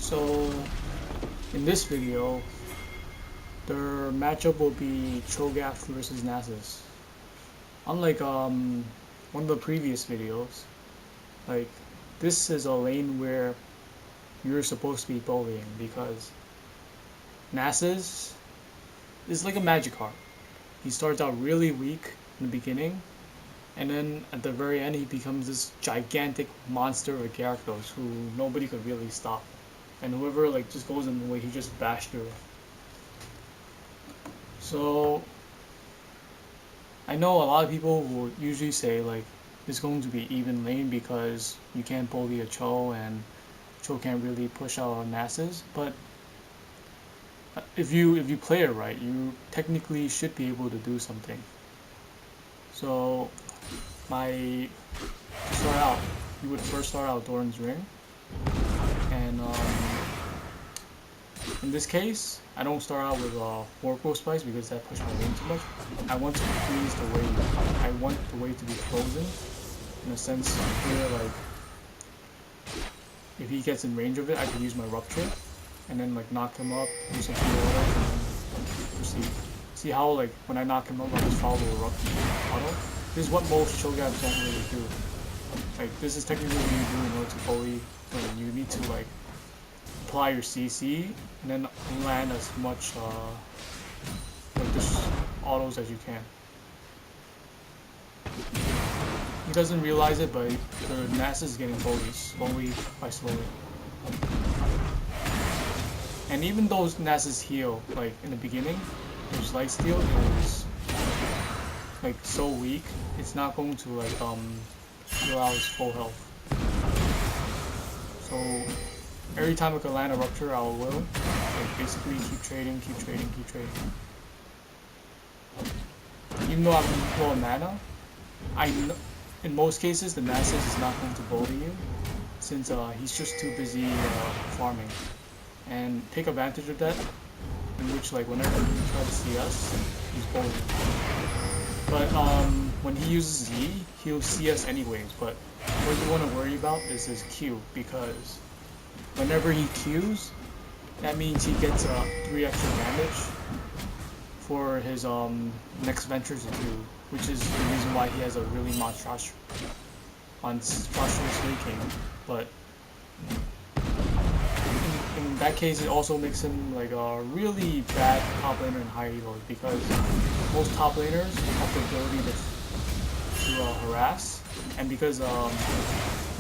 So in this video, their matchup will be Cho'gath versus Nasus. Unlike one of the previous videos, like this is a lane where you're supposed to be bullying because Nasus is like a magic card. He starts out really weak in the beginning, and then at the very end he becomes this gigantic monster of a Gyarados who nobody could really stop. And whoever like just goes in the way, he just bashed through. So I know a lot of people will usually say like it's going to be even lane because you can't bully a Cho and Cho can't really push out on Nasus, but if you play it right, you technically should be able to do something. So to start out, you would first start out Doran's Ring, and in this case, I don't start out with Warpro Spice because that pushed my lane too much. I want to freeze the wave. I want the wave to be frozen, in a sense where like if he gets in range of it, I could use my Rupture, and then like knock him up, do some auto, and then proceed. See how like when I knock him up, I just follow a Rupture auto. This is what most Cho'gaths don't really do. Like this is technically what you do in order to bully. When you need to like apply your CC and then land as much like just autos as you can. He doesn't realize it, but the Nasus is getting bullied slowly by slowly. And even though Nasus heal, like in the beginning, his lifesteal is like so weak, it's not going to like heal out his full health. So every time I can land a Rupture, I will. Like basically keep trading. Even though I'm low on mana, in most cases the Nasus is not going to bully you, since he's just too busy farming. And take advantage of that, in which like whenever he tries to see us, he's bullying. But when he uses Z, he'll see us anyways, but what you want to worry about is his Q, because whenever he Qs, that means he gets 3 extra damage for his next venture to do, which is the reason why he has a really monstrous King. But in that case, it also makes him like a really bad top laner in high elo, because most top laners have the ability to harass, and because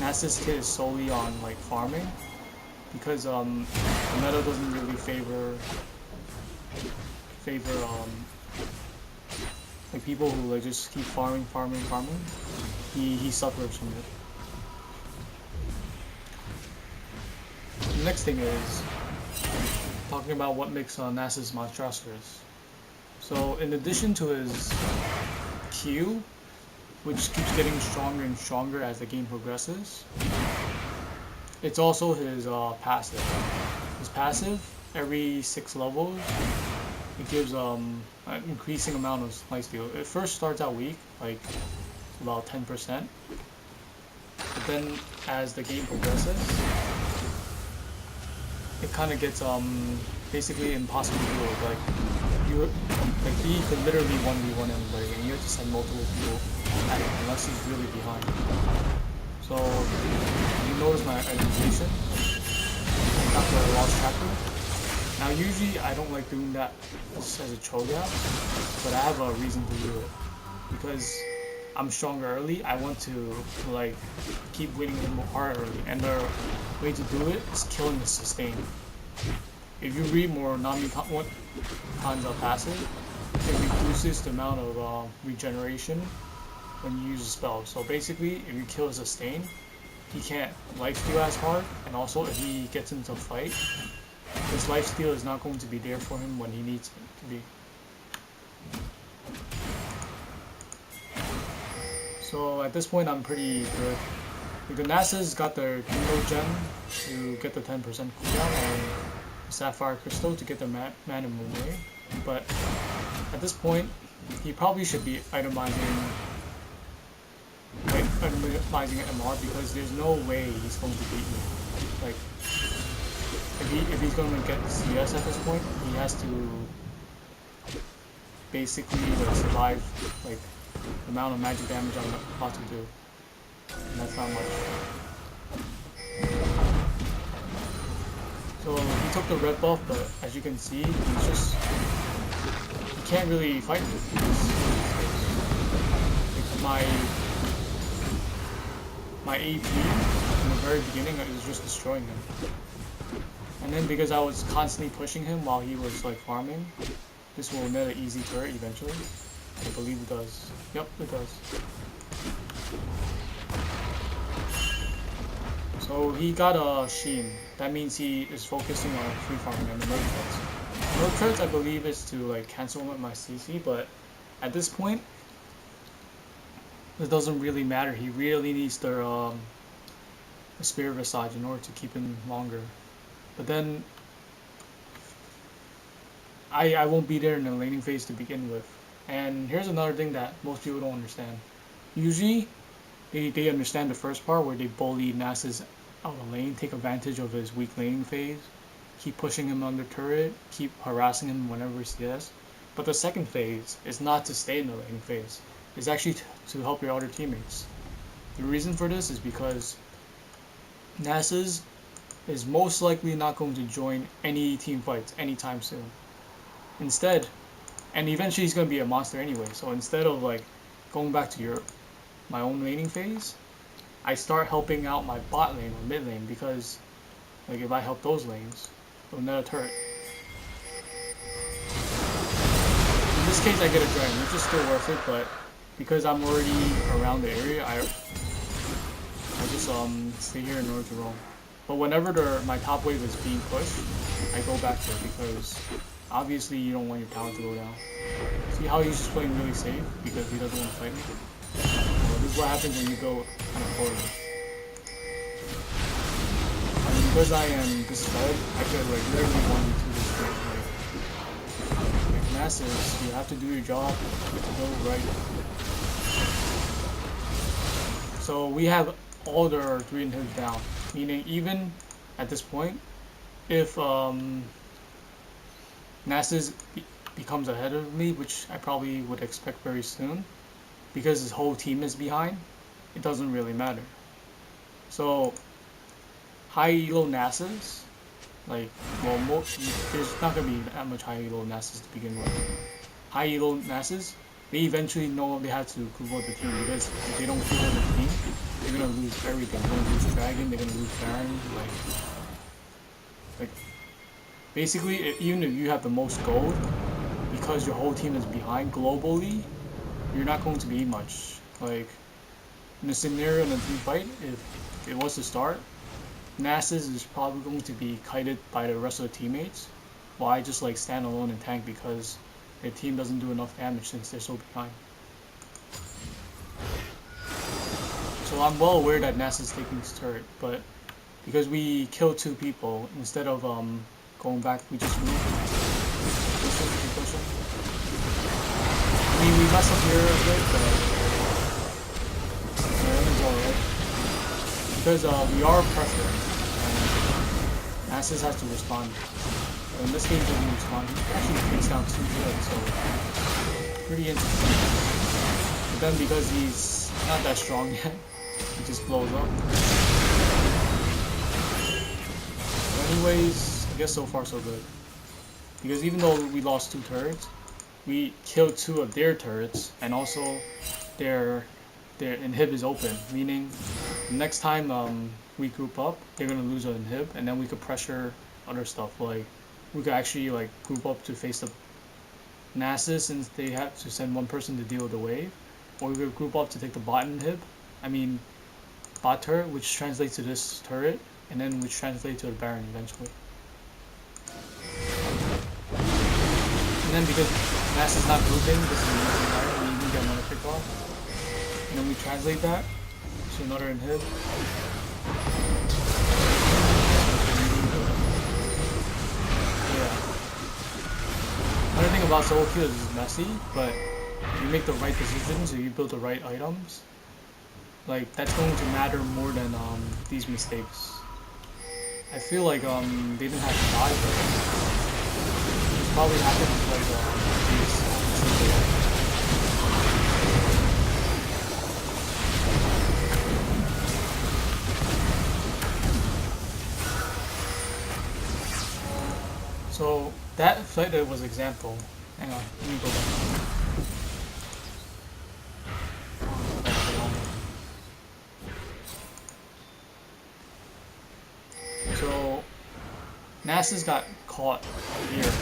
Nasus kit is solely on like farming, because the meta doesn't really favor like people who like just keep farming. He suffers from it. The next thing is talking about what makes Nasus monstrous. So in addition to his Q, which keeps getting stronger and stronger as the game progresses, it's also his passive. His passive, every 6 levels, it gives an increasing amount of lifesteal. It first starts out weak, like about 10%, but then as the game progresses, it kind of gets basically impossible to deal with. Like he could literally 1v1 anybody, and you have to send multiple people at him unless he's really behind. So you notice my animation after I lost chapter. Now usually I don't like doing that as a Cho'gath, but I have a reason to do it. Because I'm stronger early, I want to like keep winning him hard early, and the way to do it is killing the sustain. If you read more Nami Hanza passive, it reduces the amount of regeneration when you use a spell. So basically, if you kill a sustain, he can't lifesteal as hard, and also if he gets into a fight, his lifesteal is not going to be there for him when he needs it to be. So at this point, I'm pretty good. The Nasus got their Kingdom Gem to get the 10% cooldown, and the Sapphire Crystal to get the Mana Moon Ray. But at this point, he probably should be itemizing MR, because there's no way he's going to beat me. Like if he's going to get CS at this point, he has to basically like survive like the amount of magic damage I'm about to do, and that's not much. So he took the red buff, but as you can see, he can't really fight with like my AP in the very beginning was just destroying him. And then because I was constantly pushing him while he was like farming, this will net an easy turret eventually. I believe it does. Yep, it does. So he got a Sheen. That means he is focusing on free farming and the nerf threats. Nerf threats I believe is to like cancel my CC, but at this point it doesn't really matter. He really needs the Spirit Visage in order to keep him longer. But then I won't be there in the laning phase to begin with. And here's another thing that most people don't understand. Usually they understand the first part where they bully Nasus out of lane, take advantage of his weak laning phase, keep pushing him under turret, keep harassing him whenever he CS. But the second phase is not to stay in the laning phase. It's actually to help your other teammates. The reason for this is because Nasus is most likely not going to join any team fights anytime soon. Instead, and eventually he's going to be a monster anyway, so instead of like going back to my own laning phase, I start helping out my bot lane or mid lane, because like if I help those lanes, it'll net a turret. In this case I get a dragon, which is still worth it, but because I'm already around the area, I just stay here in order to roam. But whenever my top wave is being pushed, I go back to it, because obviously you don't want your talent to go down. See how he's just playing really safe because he doesn't want to fight me? Well, this is what happens when you go kind of forward. I mean, because I am this stud, I could like literally 1v2 this thing. Like Nasus, you have to do your job, you have to go right. So we have all their 3 inhibs down, meaning even at this point, if Nasus becomes ahead of me, which I probably would expect very soon, because his whole team is behind, it doesn't really matter. So high elo Nasus, like, well, there's not going to be that much high elo Nasus to begin with. High elo Nasus, they eventually know they have to group up the team, because if they don't group up the team, they're going to lose everything. They're going to lose Dragon, they're going to lose Baron, like basically, even if you have the most gold, because your whole team is behind globally, you're not going to be much. Like, in a scenario in a team fight, if it was to start, Nasus is probably going to be kited by the rest of the teammates, while I just like stand alone and tank because their team doesn't do enough damage since they're so behind. So I'm well aware that Nasus is taking this turret, but because we killed 2 people, instead of going back, we just move. Push him. I mean, we mess up here a bit, but everything's alright. Because we are pressuring, and Nasus has to respond. So in this game, he doesn't respond. He actually takes down 2 kills, so pretty interesting. But then because he's not that strong yet, he just blows up. But anyways, I guess so far so good. Because even though we lost 2 turrets, we killed 2 of their turrets, and also their inhib is open, meaning the next time we group up, they're gonna lose an inhib, and then we could pressure other stuff. Like we could actually like group up to face the Nasus, since they have to send 1 person to deal with the wave, or we could group up to take the bot inhib. I mean bot turret, which translates to this turret, and then which translates to the Baron eventually. And then because Nasus is not grouping, this is another Baron, we even get another pick off. And then we translate that to another inhib. Yeah. Another thing about solo kills is it's messy, but if you make the right decisions, if you build the right items, like that's going to matter more than these mistakes. I feel like they didn't have to die, but it probably happened with like these So that fight was example. Hang on, let me go back. So Nasus got caught here,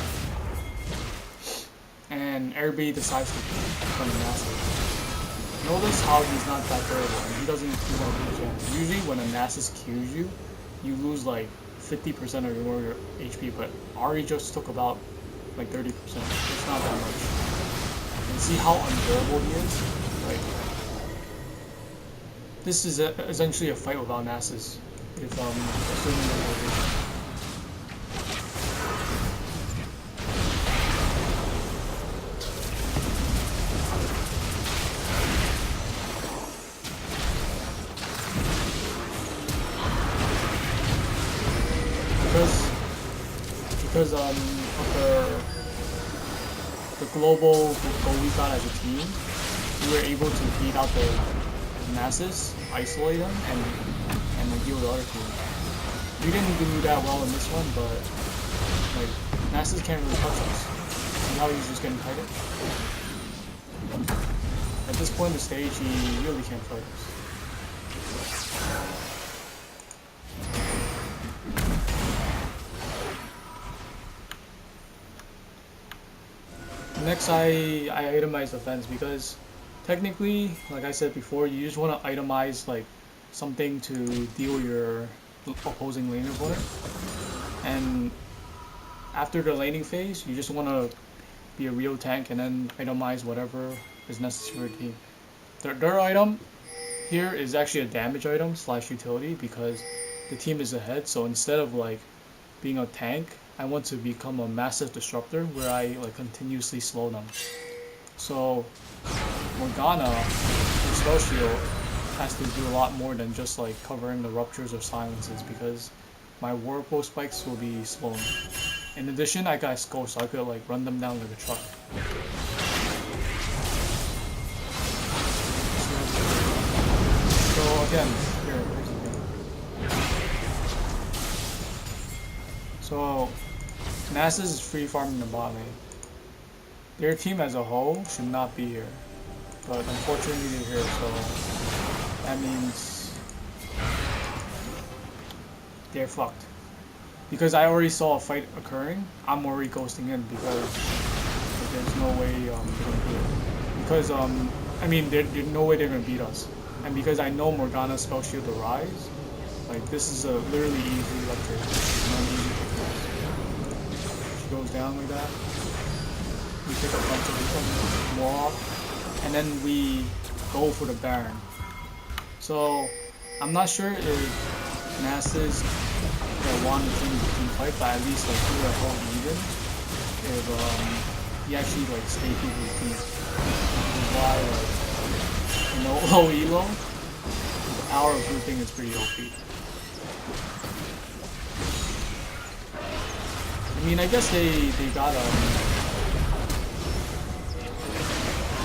and everybody decides to become Nasus. Notice how he's not that durable, and he doesn't keep on damage. Usually when a Nasus Qs you, you lose like 50% of your HP, but Ari just took about like 30%. It's not that much. And see how undurable he is? Like, this is essentially a fight without Nasus. If assuming the elevation. Because of the global goal we got as a team, we were able to beat out the Nasus, isolate them, and like deal with the other team. We didn't do that well in this one, but like Nasus can't really touch us. See how he's just getting kited? At this point in the stage, he really can't fight us. Next, I itemize defense because technically, like I said before, you just want to itemize like something to deal your opposing laning opponent. And after the laning phase, you just want to be a real tank and then itemize whatever is necessary for the team. Their item here is actually a damage item / utility because the team is ahead. So instead of like being a tank, I want to become a massive disruptor where I like continuously slow them. So Morgana, her spell shield, has to do a lot more than just like covering the ruptures or silences because my whirlpool spikes will be slowed. In addition, I got Skull, so I could like run them down like a truck. So again, here, here's the thing. So Nasus is free farming the bot lane. Their team as a whole should not be here, but unfortunately they're here, so that means they're fucked. Because I already saw a fight occurring, I'm already ghosting in because there's no way they're gonna beat it. Because I mean there's no way they're gonna beat us, and because I know Morgana's spell shield to rise, like this is a literally easy lecture. Goes down like that. We pick a bunch of more, and then we go for the Baron. So I'm not sure if Nasus won the team fight, but at least like we were home even. If he actually like stayed with the team, which is why like low elo, the power of grouping is pretty OP. I mean, I guess they got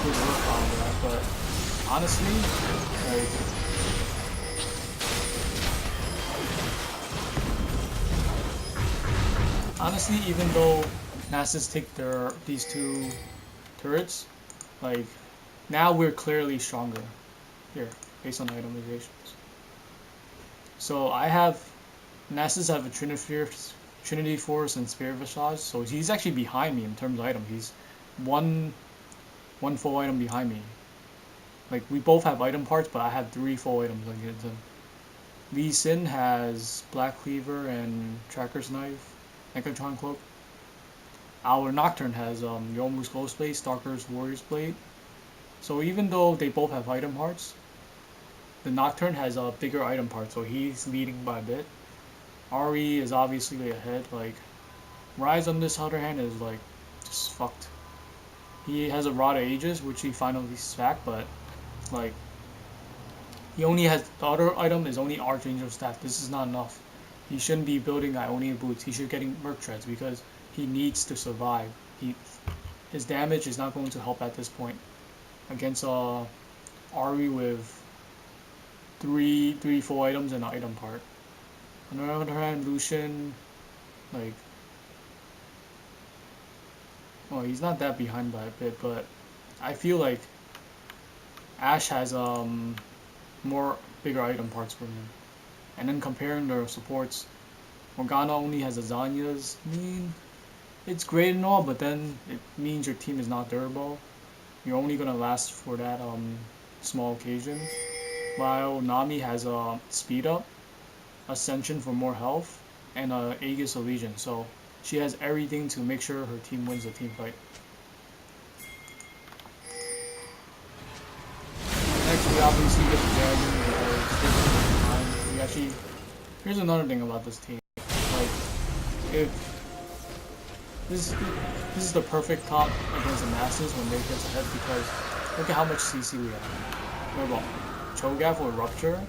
good work on that, but honestly, like even though Nasus take these two turrets, like now we're clearly stronger here based on itemizations. So I have Nasus have a Trinity Force and Spirit Visage, so he's actually behind me in terms of item. He's one full item behind me. Like we both have item parts, but I have 3 full items against him. Lee Sin has Black Cleaver and Tracker's Knife, Necrotron Cloak. Our Nocturne has Yomu's Ghost Blade, Stalker's Warrior's Blade. So even though they both have item parts, the Nocturne has a bigger item part, so he's leading by a bit. Ari is obviously ahead. Like Rise on this other hand is like just fucked. He has a Rod of Ages, which he finally sacked, but like he only has the other item is only Archangel Staff. This is not enough. He shouldn't be building Ionian boots. He should be getting merc treads because he needs to survive. His damage is not going to help at this point against Ari with three full items and an item part. On the other hand, Lucian, like, well, he's not that behind by a bit, but I feel like Ash has more bigger item parts for him. And then comparing their supports, Morgana only has lasagnas. I mean, it's great and all, but then it means your team is not durable. You're only gonna last for that small occasion. While Nami has a speed up, Ascension for more health, and Aegis Legion. So she has everything to make sure her team wins the team fight. Next, we obviously get the dragon because time. We actually. Here's another thing about this team. Like, if this is the perfect comp against the Nasus when they get ahead because look at how much CC we have. We have Cho'gath with Rupture.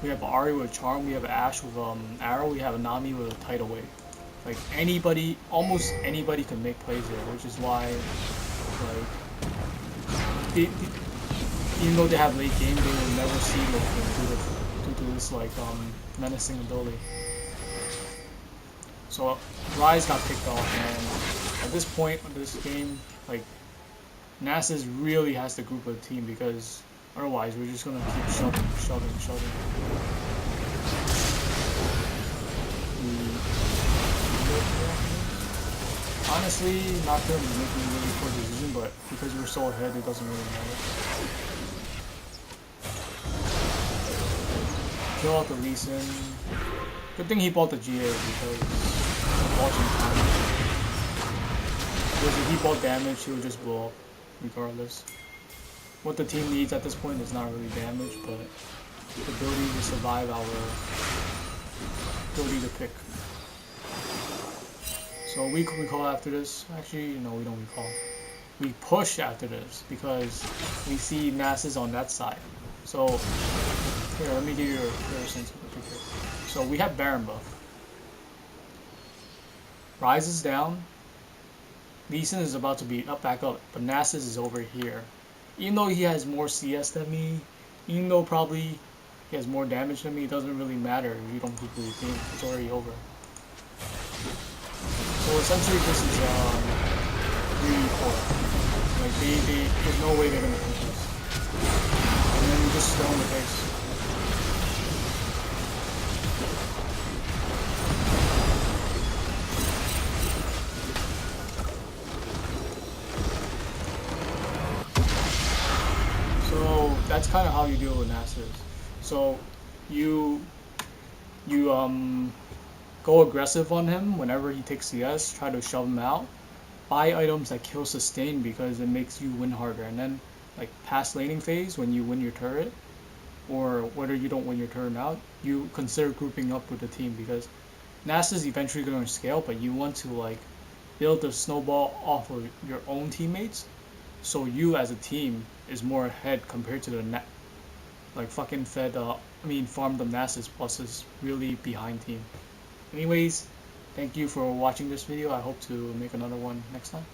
We have Ari with Charm. We have Ash with Arrow. We have Nami with a Tidal Wave. Like anybody, almost anybody can make plays here, which is why, like, even though they have late game, they will never see it due to this like menacing ability. So Rise got kicked off, and at this point of this game, like Nasus really has to group a team because otherwise we're just gonna keep shoving. Honestly, Nocturne is making a really poor decision, but because we're so ahead, it doesn't really matter. Kill out the Lee Sin. Good thing he bought the GA because watching time. Because if he bought damage, he would just blow up regardless. What the team needs at this point is not really damage, but the ability to survive our ability to pick. So we recall after this. Actually, no, we don't recall. We push after this because we see Nasus on that side. So here, let me give you a sense of the picture. So we have Baron buff. Rise is down. Lee Sin is about to be back up, but Nasus is over here. Even though he has more CS than me, even though probably he has more damage than me, it doesn't really matter if you don't group the team. It's already over. So essentially this is really poor. Like there's no way they're gonna beat this. And then we just stay on the face. So that's kind of how you deal with Nasus. So you go aggressive on him whenever he takes CS, try to shove him out. Buy items that kill sustain because it makes you win harder. And then like past laning phase when you win your turret, or whether you don't win your turret out, you consider grouping up with the team because Nasus is eventually going to scale, but you want to like build the snowball off of your own teammates, so you as a team is more ahead compared to the like fucking farm the Nasus plus is really behind team. Anyways, thank you for watching this video. I hope to make another one next time.